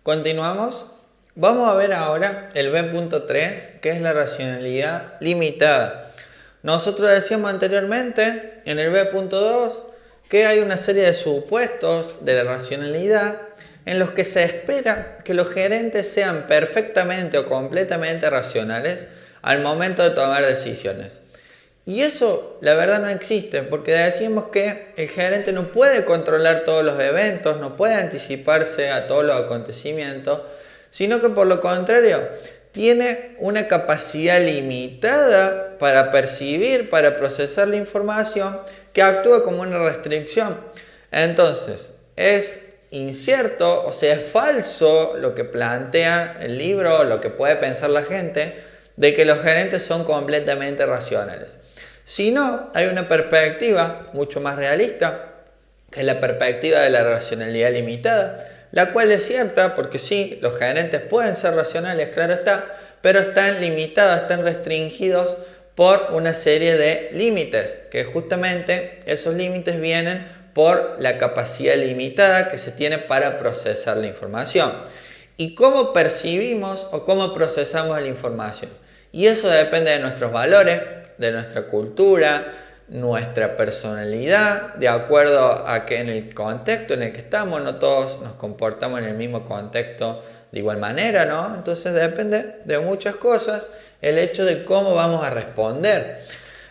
Continuamos. Vamos a ver ahora el B.3, que es la racionalidad limitada. Nosotros decíamos anteriormente, en el B.2, que hay una serie de supuestos de la racionalidad en los que se espera que los gerentes sean perfectamente o completamente racionales al momento de tomar decisiones. Y eso, la verdad, no existe, porque decimos que el gerente no puede controlar todos los eventos, no puede anticiparse a todos los acontecimientos, sino que por lo contrario, tiene una capacidad limitada para percibir, para procesar la información, que actúa como una restricción. Entonces, es incierto, o sea, es falso lo que plantea el libro, lo que puede pensar la gente, de que los gerentes son completamente racionales. Si no, hay una perspectiva mucho más realista, que es la perspectiva de la racionalidad limitada, la cual es cierta porque sí, los gerentes pueden ser racionales, claro está, pero están limitados, están restringidos por una serie de límites, que justamente esos límites vienen por la capacidad limitada que se tiene para procesar la información. ¿Y cómo percibimos o cómo procesamos la información? Y eso depende de nuestros valores, de nuestra cultura, nuestra personalidad, de acuerdo a que en el contexto en el que estamos, no todos nos comportamos en el mismo contexto de igual manera, ¿no? Entonces depende de muchas cosas el hecho de cómo vamos a responder.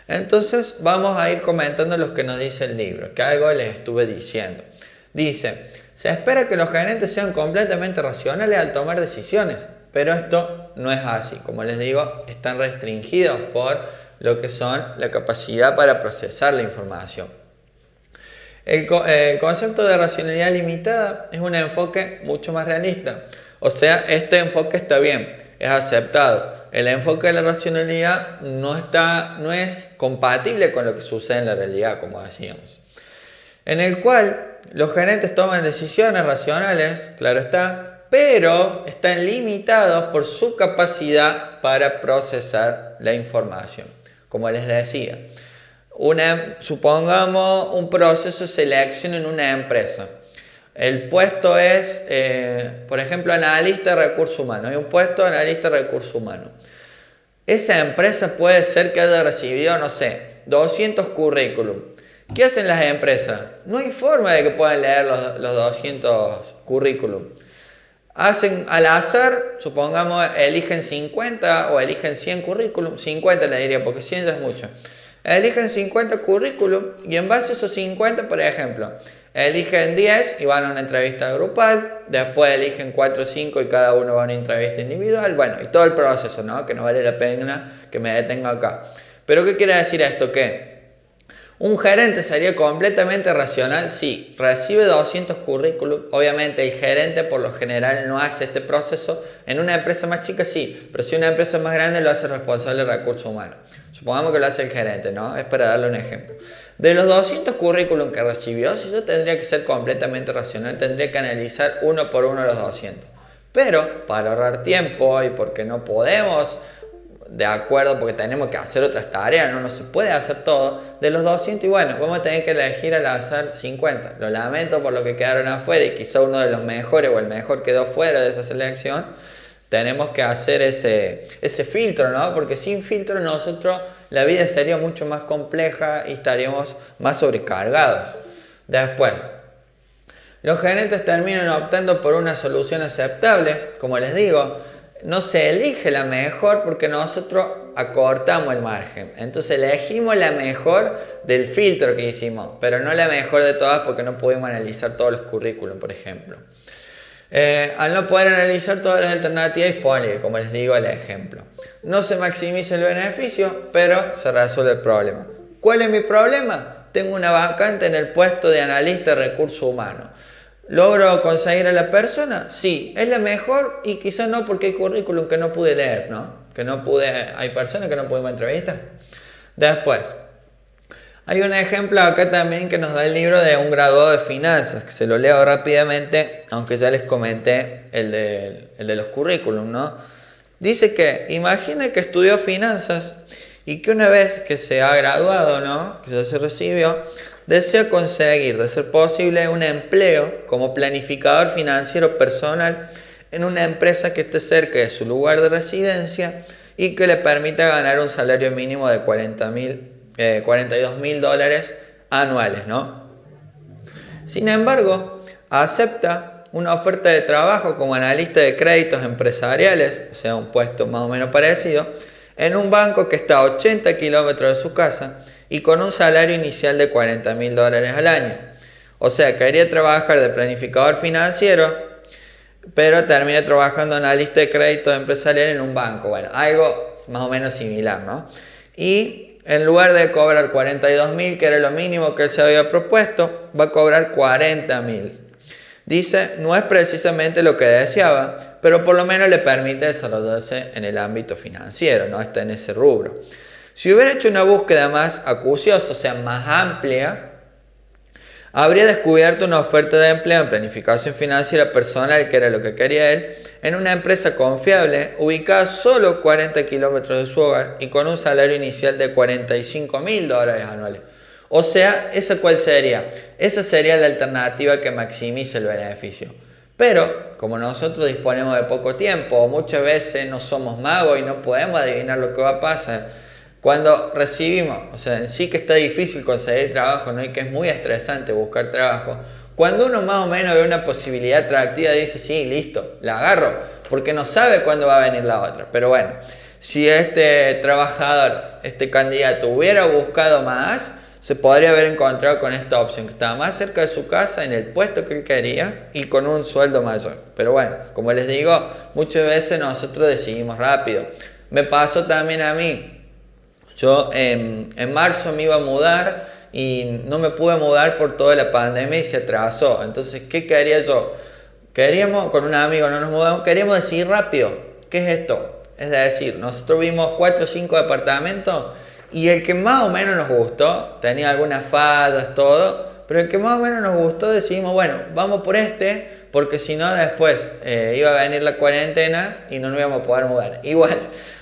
Entonces vamos a ir comentando lo que nos dice el libro, que algo les estuve diciendo. Dice, se espera que los gerentes sean completamente racionales al tomar decisiones, pero esto no es así. Como les digo, están restringidos por lo que son la capacidad para procesar la información. El concepto de racionalidad limitada es un enfoque mucho más realista. O sea, este enfoque está bien, es aceptado. El enfoque de la racionalidad no es compatible con lo que sucede en la realidad, como decíamos. En el cual los gerentes toman decisiones racionales, claro está, pero están limitados por su capacidad para procesar la información. Como les decía, supongamos un proceso de selección en una empresa. El puesto es, por ejemplo, analista de recursos humanos. Hay un puesto de analista de recursos humanos. Esa empresa puede ser que haya recibido, no sé, 200 currículum. ¿Qué hacen las empresas? No hay forma de que puedan leer los 200 currículum. Hacen al azar, supongamos, eligen 50 o eligen 100 currículum, 50 le diría porque 100 ya es mucho. Eligen 50 currículum y en base a esos 50, por ejemplo, eligen 10 y van a una entrevista grupal, después eligen 4 o 5 y cada uno va a una entrevista individual, bueno, y todo el proceso, ¿no? Que no vale la pena que me detenga acá. Pero ¿qué quiere decir esto? ¿Qué? ¿Un gerente sería completamente racional? Sí, recibe 200 currículum. Obviamente el gerente por lo general no hace este proceso. En una empresa más chica sí, pero si una empresa más grande lo hace responsable de recursos humanos. Supongamos que lo hace el gerente, ¿no? Es para darle un ejemplo. De los 200 currículum que recibió, si yo tendría que ser completamente racional, tendría que analizar uno por uno los 200. Pero para ahorrar tiempo y porque no podemos, de acuerdo, porque tenemos que hacer otras tareas, no se puede hacer todo, de los 200 y bueno, vamos a tener que elegir al azar 50. Lo lamento por lo que quedaron afuera y quizá uno de los mejores o el mejor quedó fuera de esa selección. Tenemos que hacer ese filtro, ¿no? Porque sin filtro nosotros la vida sería mucho más compleja y estaríamos más sobrecargados. Después, los gerentes terminan optando por una solución aceptable, como les digo. No se elige la mejor porque nosotros acortamos el margen. Entonces elegimos la mejor del filtro que hicimos, pero no la mejor de todas porque no pudimos analizar todos los currículum, por ejemplo. Al no poder analizar todas las alternativas disponibles, como les digo el ejemplo. No se maximiza el beneficio, pero se resuelve el problema. ¿Cuál es mi problema? Tengo una vacante en el puesto de analista de recursos humanos. ¿Logro conseguir a la persona? Sí, es la mejor y quizás no porque hay currículum que no pude leer, ¿no? Hay personas que no pudimos entrevistar. Después, hay un ejemplo acá también que nos da el libro de un graduado de finanzas, que se lo leo rápidamente, aunque ya les comenté el de los currículum, ¿no? Dice que imagina que estudió finanzas y que una vez que se ha graduado, ¿no? Que ya se recibió, desea conseguir, de ser posible, un empleo como planificador financiero personal en una empresa que esté cerca de su lugar de residencia y que le permita ganar un salario mínimo de $42.000 anuales, ¿no? Sin embargo, acepta una oferta de trabajo como analista de créditos empresariales, o sea, un puesto más o menos parecido, en un banco que está a 80 kilómetros de su casa y con un salario inicial de $40.000 al año. O sea, quería trabajar de planificador financiero, pero termina trabajando en analista de créditos empresariales en un banco. Bueno, algo más o menos similar, ¿no? Y en lugar de cobrar 42.000, que era lo mínimo que él se había propuesto, va a cobrar 40.000. Dice, no es precisamente lo que deseaba, pero por lo menos le permite desarrollarse en el ámbito financiero, ¿no? Está en ese rubro. Si hubiera hecho una búsqueda más acuciosa, o sea, más amplia, habría descubierto una oferta de empleo en planificación financiera personal, que era lo que quería él, en una empresa confiable, ubicada solo 40 kilómetros de su hogar y con un salario inicial de $45.000 anuales. O sea, ¿esa cuál sería? Esa sería la alternativa que maximiza el beneficio. Pero, como nosotros disponemos de poco tiempo, muchas veces no somos magos y no podemos adivinar lo que va a pasar, cuando recibimos, o sea, en sí que está difícil conseguir trabajo, ¿no? Y que es muy estresante buscar trabajo, cuando uno más o menos ve una posibilidad atractiva, dice, sí, listo, la agarro, porque no sabe cuándo va a venir la otra. Pero bueno, si este trabajador, este candidato hubiera buscado más, se podría haber encontrado con esta opción, que estaba más cerca de su casa, en el puesto que él quería y con un sueldo mayor. Pero bueno, como les digo, muchas veces nosotros decidimos rápido. Me pasó también a mí. Yo en marzo me iba a mudar y no me pude mudar por toda la pandemia y se atrasó. Entonces, ¿qué quería yo? Queríamos, con un amigo no nos mudamos, queríamos decidir rápido. ¿Qué es esto? Es decir, nosotros vimos 4 o 5 departamentos y el que más o menos nos gustó, tenía algunas fallas, todo, pero el que más o menos nos gustó decidimos, bueno, vamos por este, porque si no después iba a venir la cuarentena y no nos íbamos a poder mudar. Igual,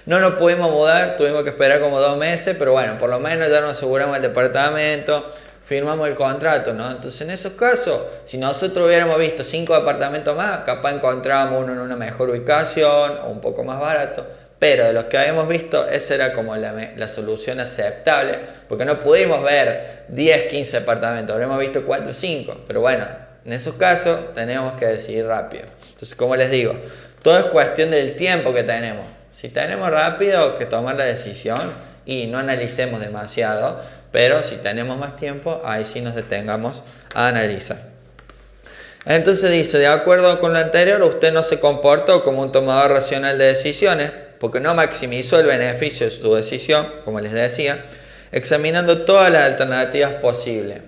no nos pudimos mudar, tuvimos que esperar como 2 meses, pero bueno, por lo menos ya nos aseguramos el departamento, firmamos el contrato, ¿no? Entonces en esos casos, si nosotros hubiéramos visto 5 departamentos más, capaz encontrábamos uno en una mejor ubicación o un poco más barato, pero de los que habíamos visto, esa era como la solución aceptable, porque no pudimos ver 10, 15 departamentos, habríamos visto 4 o 5, pero bueno, en esos casos tenemos que decidir rápido. Entonces, como les digo, todo es cuestión del tiempo que tenemos. Si tenemos rápido que tomar la decisión y no analicemos demasiado, pero si tenemos más tiempo, ahí sí nos detengamos a analizar. Entonces dice, de acuerdo con lo anterior, usted no se comportó como un tomador racional de decisiones, porque no maximizó el beneficio de su decisión, como les decía, examinando todas las alternativas posibles.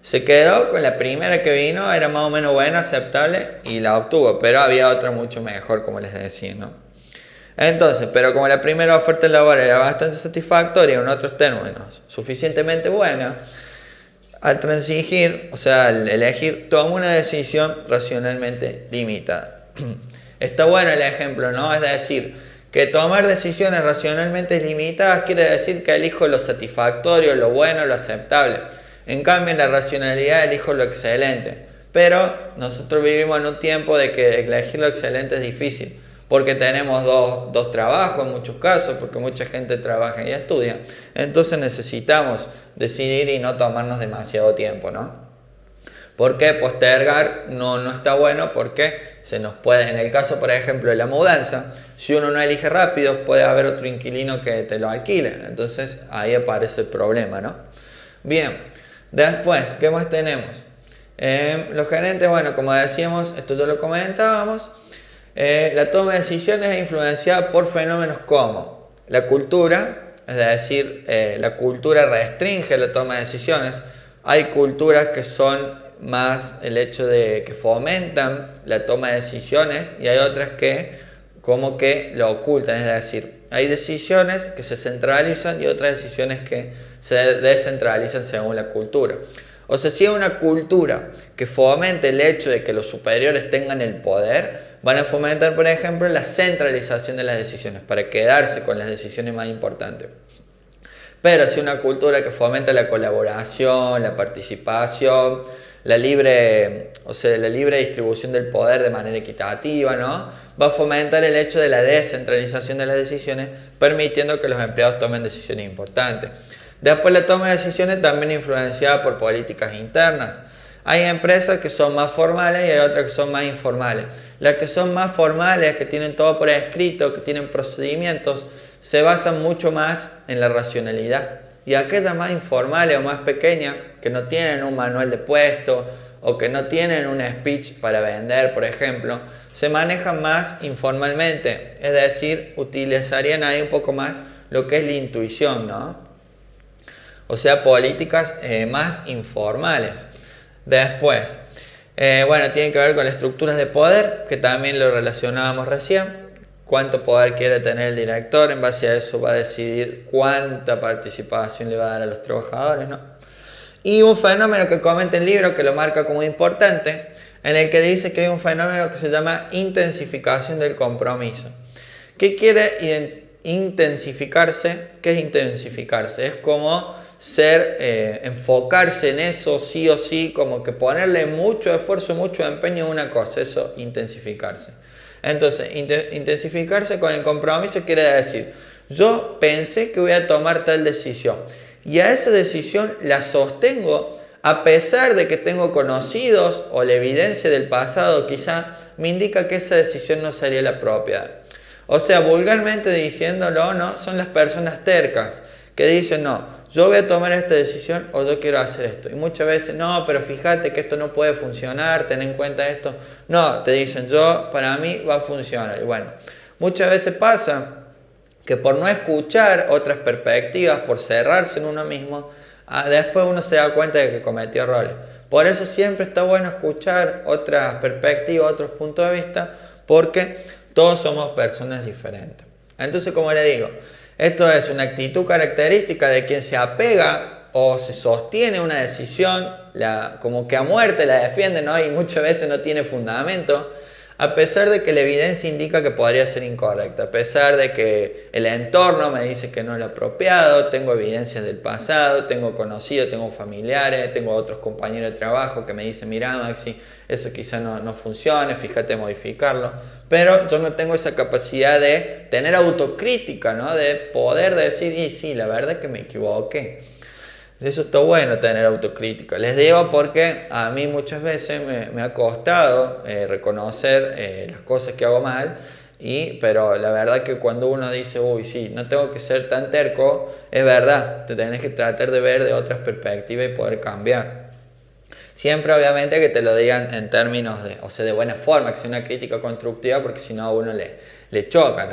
Se quedó con la primera que vino, era más o menos buena, aceptable, y la obtuvo, pero había otra mucho mejor, como les decía, ¿no? Entonces, pero como la primera oferta laboral era bastante satisfactoria, en otros términos, suficientemente buena, al transigir, o sea, al elegir, tomó una decisión racionalmente limitada. Está bueno el ejemplo, ¿no? Es decir, que tomar decisiones racionalmente limitadas quiere decir que elijo lo satisfactorio, lo bueno, lo aceptable. En cambio, en la racionalidad elijo lo excelente. Pero nosotros vivimos en un tiempo de que elegir lo excelente es difícil, porque tenemos dos trabajos en muchos casos, porque mucha gente trabaja y estudia. Entonces necesitamos decidir y no tomarnos demasiado tiempo, ¿no? Porque postergar no está bueno, porque se nos puede, en el caso por ejemplo de la mudanza, si uno no elige rápido puede haber otro inquilino que te lo alquile, entonces ahí aparece el problema, ¿no? Bien, después, ¿qué más tenemos? Los gerentes, bueno, como decíamos, esto ya lo comentábamos, la toma de decisiones es influenciada por fenómenos como la cultura, es decir, la cultura restringe la toma de decisiones. Hay culturas que son más el hecho de que fomentan la toma de decisiones y hay otras que como que lo ocultan, es decir, hay decisiones que se centralizan y otras decisiones que se descentralizan según la cultura. O sea, si hay una cultura que fomente el hecho de que los superiores tengan el poder, van a fomentar, por ejemplo, la centralización de las decisiones para quedarse con las decisiones más importantes. pero sí una cultura que fomenta la colaboración, la participación, la libre distribución del poder de manera equitativa, ¿no? Va a fomentar el hecho de la descentralización de las decisiones, permitiendo que los empleados tomen decisiones importantes. Después, la toma de decisiones también influenciada por políticas internas. Hay empresas que son más formales y hay otras que son más informales. Las que son más formales, que tienen todo por escrito, que tienen procedimientos, se basan mucho más en la racionalidad. Y aquellas más informales o más pequeñas, que no tienen un manual de puesto o que no tienen un speech para vender, por ejemplo, se manejan más informalmente. Es decir, utilizarían ahí un poco más lo que es la intuición, ¿no? O sea, políticas más informales. Después, tiene que ver con las estructuras de poder, que también lo relacionábamos recién. Cuánto poder quiere tener el director, en base a eso va a decidir cuánta participación le va a dar a los trabajadores, ¿no? Y un fenómeno que comenta el libro, que lo marca como importante, en el que dice que hay un fenómeno que se llama intensificación del compromiso. ¿Qué quiere intensificarse? ¿Qué es intensificarse? Es como enfocarse en eso sí o sí, como que ponerle mucho esfuerzo, mucho empeño en una cosa, eso intensificarse. Entonces, intensificarse con el compromiso quiere decir, yo pensé que voy a tomar tal decisión y a esa decisión la sostengo a pesar de que tengo conocidos o la evidencia del pasado quizá me indica que esa decisión no sería la apropiada. O sea, vulgarmente diciéndolo, ¿no? Son las personas tercas que dicen, no, yo voy a tomar esta decisión o yo quiero hacer esto. Y muchas veces, no, pero fíjate que esto no puede funcionar, ten en cuenta esto. No, te dicen, para mí va a funcionar. Y bueno, muchas veces pasa que por no escuchar otras perspectivas, por cerrarse en uno mismo, después uno se da cuenta de que cometió errores. Por eso siempre está bueno escuchar otras perspectivas, otros puntos de vista, porque todos somos personas diferentes. Entonces, como le digo, esto es una actitud característica de quien se apega o se sostiene una decisión, como que a muerte la defiende, ¿no? Y muchas veces no tiene fundamento, a pesar de que la evidencia indica que podría ser incorrecta, a pesar de que el entorno me dice que no es lo apropiado, tengo evidencias del pasado, tengo conocidos, tengo familiares, tengo otros compañeros de trabajo que me dicen, mira Maxi, eso quizá no funcione, fíjate modificarlo, pero yo no tengo esa capacidad de tener autocrítica, ¿no? De poder decir, y sí, la verdad es que me equivoqué. Eso está bueno, tener autocrítica. Les digo porque a mí muchas veces me ha costado reconocer las cosas que hago mal, pero la verdad que cuando uno dice, uy, sí, no tengo que ser tan terco, es verdad, te tenés que tratar de ver de otras perspectivas y poder cambiar. Siempre obviamente que te lo digan en términos de buena forma, que sea una crítica constructiva, porque si no a uno le choca, ¿no?